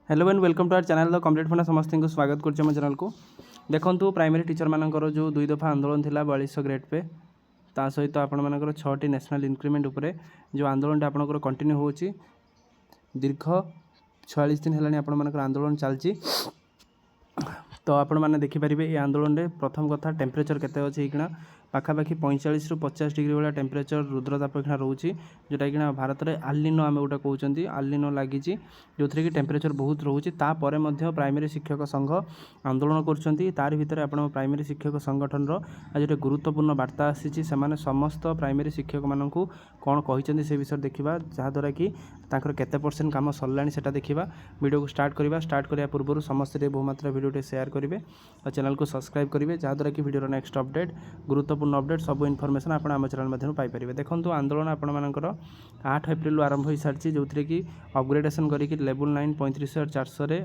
Hello and welcome to our channel the complete फंडा समस्त को स्वागत कर चैनल को देखो प्राइमरी टीचर मानकर जो 2 दफा आंदोलन था 4200 ग्रेड पे ता सहित आपर 6टी नेशनल इंक्रीमेंट उपरे जो आंदोलन आपंकर कंटिन्यू हो दीर्घ 46 दिन है आपर आंदोलन चलती तो आपण मैंने देखिपारे ये आंदोलन में प्रथम कथा टेम्परेचर केते अच्छे कि पाखापाखि 45 ରୁ 50 डिग्री भाया टेम्परेचर रुद्रताप रोचे जोटा कि भारत में आलिनो आम गोटे कहते आलिनो लगी जो थी कि टेम्परेचर बहुत रोचे तापर प्राइमरी शिक्षक संघ आंदोलन कर भितर आप प्राइमरी शिक्षक संगठन आज गोटे गुरुत्वपूर्ण वार्ता आसी समस्त प्राइमरी शिक्षक मानू कौन कहते से विषय देखा जहाँद्वारा कि केते परसेंट काम सरला से देखा वीडियो को स्टार्ट करने पूर्व समस्ते बहुमात्रा वीडियो शेयर करेंगे और चैनल को सब्सक्राइब करेंगे जहाँद्वारा कि वीडियो नेक्स्ट अपडेट गुरुत्वपूर्ण अपडेट सब इनफॉरमेशन आप चैनल मध्यम पाइपर देखो आंदोलन आपर 8 एप्रिल आरंभ हो सारी जो थी कि अपग्रेडेसन करके लेवल 9 35 और 400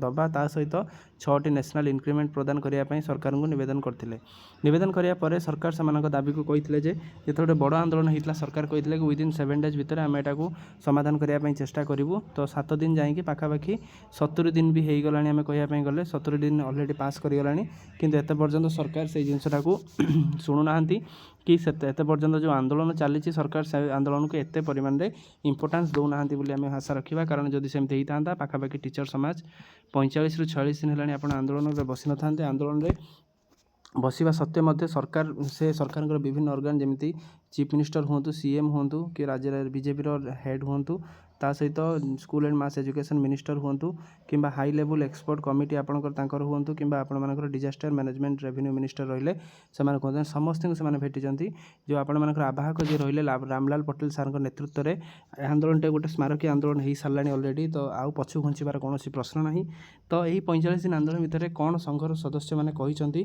दबा ता सहित 6टी नेशनल इंक्रीमेंट प्रदान करने सरकार को निवेदन करते निवेदन कराया सरकार से दाबी को कहते जो गोटे बड़ आंदोलन होता सरकार कहते कि विदिन 7 डेज भितर आम यहाँ समाधान करने चेष्टा करूँ तो 7 दिन जाकि पाखापाखि 70 दिन भी हो गला आम कहवाई गले 70 दिन अलरेडी पास करगला किंतु एत पर्यंत सरकार से जिनटा को शुणुना कि एत पर्यंत जो आंदोलन चली सरकार से आंदोलन को एत परिमाण में इंपोर्टान्स दौना बोली आम आशा रखा कारण जदि सेमती होता पाखापाखि टीचर समाज 45 ରୁ 46 दिन है आप आंदोलन में बसी न था आंदोलन में बसवा सत्वे सरकार से सरकार विभिन्न ऑर्गन जमी चीफ मिनिस्टर हूँ सीएम हूँ कि राज्य बीजेपी हेड हूँ ता सहित school and mass education minister हूँ कि हाई लेवल एक्सपर्ट कमिटी आपंकर हूँ कि आपर डिजास्टर मैनेजमेंट रेवेन्यू मिनिस्टर रहिले से कहते समस्त से भेटी जो आपर आवाहक जी रहिले रामलाल पटेल सार नेतृत्व में आंदोलन गोटे स्मारकी आंदोलन हो सारा अलरेडी तो आउ पछु घुंचार कौन प्रश्न ना तो यही 45 दिन आंदोलन भितर कौन संघर सदस्य मैंने कहते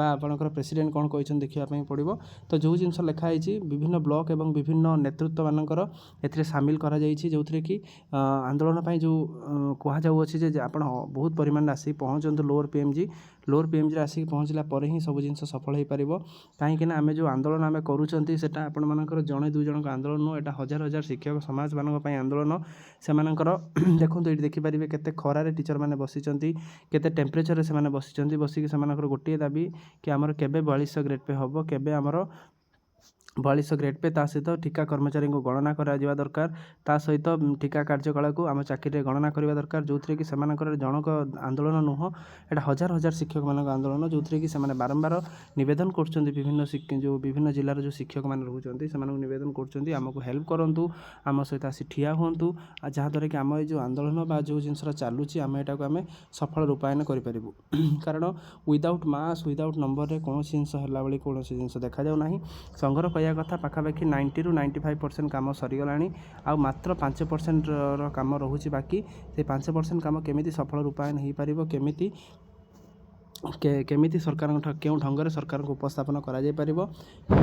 आपंकर प्रेसिडेंट कौन कहते देखापी पड़ो तो जो जिन लिखाई विभिन्न ब्लॉक एवं विभिन्न नेतृत्व मानकर ए सामिल करा जो कि आंदोलन जो कहुच्छे आप बहुत परिमाण आसिक पहुँचतु लोअर पीएमजी आसिक पहुँचला पर ही सब जिन सफल हो पार कहीं आम जो आंदोलन आम करूँचा आपर जड़े 2 जन आंदोलन नुह यहाँ हजार हजार शिक्षक समाज मान आंदोलन से देखो ये देखिपारे केते खरारे टीचर मैंने बसी केते टेम्परेचर से बसी बसिक गोटे दाबी कि आमर केबे 4200 ग्रेड पे हम केबे आमर 4200 ग्रेड पे ता सहित ठिका कर्मचारी को गणना करा दरकार ता सहित ठिका कार्यकाल को आम चाकरी गणना करने दरकार जो थी कि जनक आंदोलन नुह यहाँ हजार हजार शिक्षक मान आंदोलन जो थी कि बारंबार नवेदन कर जो विभिन्न जिलार जो शिक्षक मैंने रोचे से नवेदन करमको हेल्प करूँ आम सहित आसी ठिया हूँ जहाँद्वारा कि आम जो आंदोलन बा जो जिन चलुची आम यहाँ आम सफल रूपायन करूँ कारण विदाउट मास विदाउट नंबर में कौन जिन है कौन जिन देखा जाऊना संघर कहया कथा पाखापाखि 90 ରୁ 95% काम सरीगला आ मात्र 5% काम रोचे बाकी से 5% काम केमी सफल रूपायन हो पार केमी सरकार क्यों ढंग से सरकार को उपस्थापन कर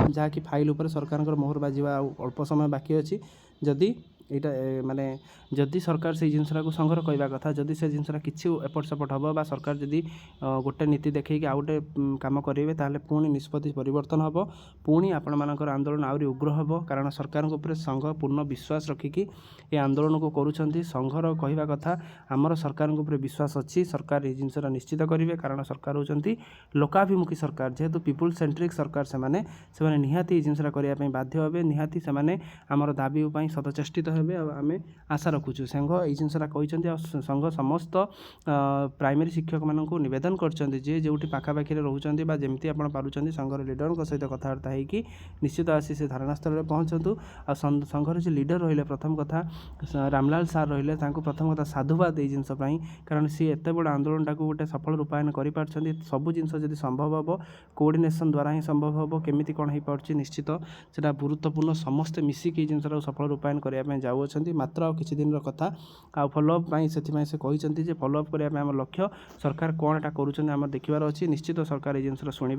जहाँकि फाइल उपर सरकार मोहर बाजिवा अल्प समय बाकी अच्छी जदि यहाँ माने जदि सरकार से जिनसा को संघर कहवा कथा जदि से जिनसा किसी एपट सेपट हम बा सरकार जदि गोटे नीति देखी आउ गोटे कम करेंगे ताहले पुणी निष्पत्ति परिवर्तन हम पुणी आपण मानकर आंदोलन आहरी उग्र हम कारण सरकार उपर संघ पूर्ण विश्वास रखिकी ये आंदोलन को करुँच संघर कहवा कथा आमर सरकार उपर विश्वास अच्छी सरकार ये जिनसा निश्चित करेंगे कारण सरकार होती लोकाभिमुखी सरकार जेहेतु पीपुल सेंट्रिक सरकार से निहाती जिनसा करने बाध्य हे निहाती से आमर दाबी सदचेष्टित आम आशा रखुचु संघ ये जिनसा कहते संघ समस्त प्राइमरी शिक्षक मान नवेदन कर जो पाखापाखि रोचते जमी आप पार्टी संघर लीडर सहित कथबार्ता होगी निश्चित आसी से धारणास्थल में पहुँचतु आ संघर जो लीडर रही प्रथम कथा रामलाल सार रही प्रथम कथा साधुवाद ये जिनस कारण सी एत बड़ आंदोलन टाक गोटे सफल रूपायन कर सब जिन जब संभव हम कोऑर्डिनेशन द्वारा ही संभव हम केमी कौन हो पार्टी निश्चित से गुरुत्वपूर्ण समस्ते मिसिक जिनसा सफल रूपायन करने जाऊँच मात्र आ किसी दिन कथा आ फॉलोअप से कहते फॉलोअप करने आम लक्ष्य सरकार कौन एटा करुँच देखार अच्छी निश्चित सरकार ये जिन शुणे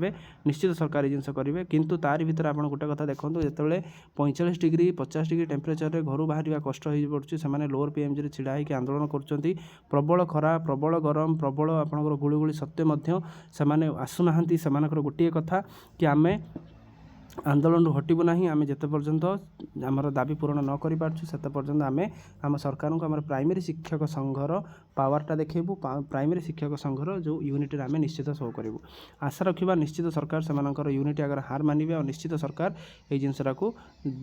निश्चित सरकार ये जिन करेंगे किंतु तार भीतर आप गोटे कथा देखो जो 45 डिग्री 50 डिग्री टेम्परेचर घर बाहर कष्ट हो पड़े से लोअर पीएमजी छिड़ा होकर आंदोलन कर प्रबल खरा प्रबल गरम प्रबल आपंकर गुड़गुड़ी सत्वे से आसुना से गोटे कथा कि आम ଆନ୍ଦୋଳନରୁ ହଟିବୁ ନାହିଁ। ଆମେ ଯେତେ ପର୍ଯ୍ୟନ୍ତ ଆମର ଦାବି ପୂରଣ ନ କରିପାରୁଛୁ ସେତେ ପର୍ଯ୍ୟନ୍ତ ଆମେ ଆମ ସରକାରଙ୍କୁ ଆମର ପ୍ରାଇମେରୀ ଶିକ୍ଷକ ସଂଘର ପାୱାରଟା ଦେଖେଇବୁ। ପ୍ରାଇମେରୀ ଶିକ୍ଷକ ସଂଘର ଯେଉଁ ୟୁନିଟ୍ରେ ଆମେ ନିଶ୍ଚିତ ଶୋ କରିବୁ। ଆଶା ରଖିବା ନିଶ୍ଚିତ ସରକାର ସେମାନଙ୍କର ୟୁନିଟ୍ ଆଗରେ ହାର ମାନିବେ ଆଉ ନିଶ୍ଚିତ ସରକାର ଏଇ ଜିନିଷଟାକୁ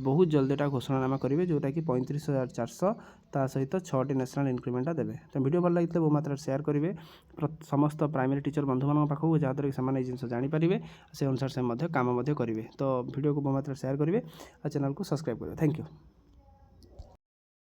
ବହୁତ ଜଲ୍ଦି ଏଟା ଘୋଷଣାନାମା କରିବେ, ଯେଉଁଟାକି 35,400 ତା ସହିତ 6ଟି ନ୍ୟାସନାଲ୍ ଇନକ୍ରିମେଣ୍ଟଟା ଦେବେ। ତ ଭିଡ଼ିଓ ଭଲ ଲାଗିଥିଲେ ବହୁ ମାତ୍ରାରେ ସେୟାର କରିବେ ସମସ୍ତ ପ୍ରାଇମେରୀ ଟିଚର ବନ୍ଧୁମାନଙ୍କ ପାଖକୁ, ଯାହାଦ୍ୱାରା କି ସେମାନେ ଏଇ ଜିନିଷ ଜାଣିପାରିବେ, ସେ ଅନୁସାରେ ସେ ମଧ୍ୟ କାମ ମଧ୍ୟ କରିବେ। ତ ଭିଡ଼ିଓକୁ ବହୁ ମାତ୍ରାରେ ସେୟାର କରିବେ ଆଉ ଚ୍ୟାନେଲକୁ ସବସ୍କ୍ରାଇବ୍ କରିବେ। Thank you.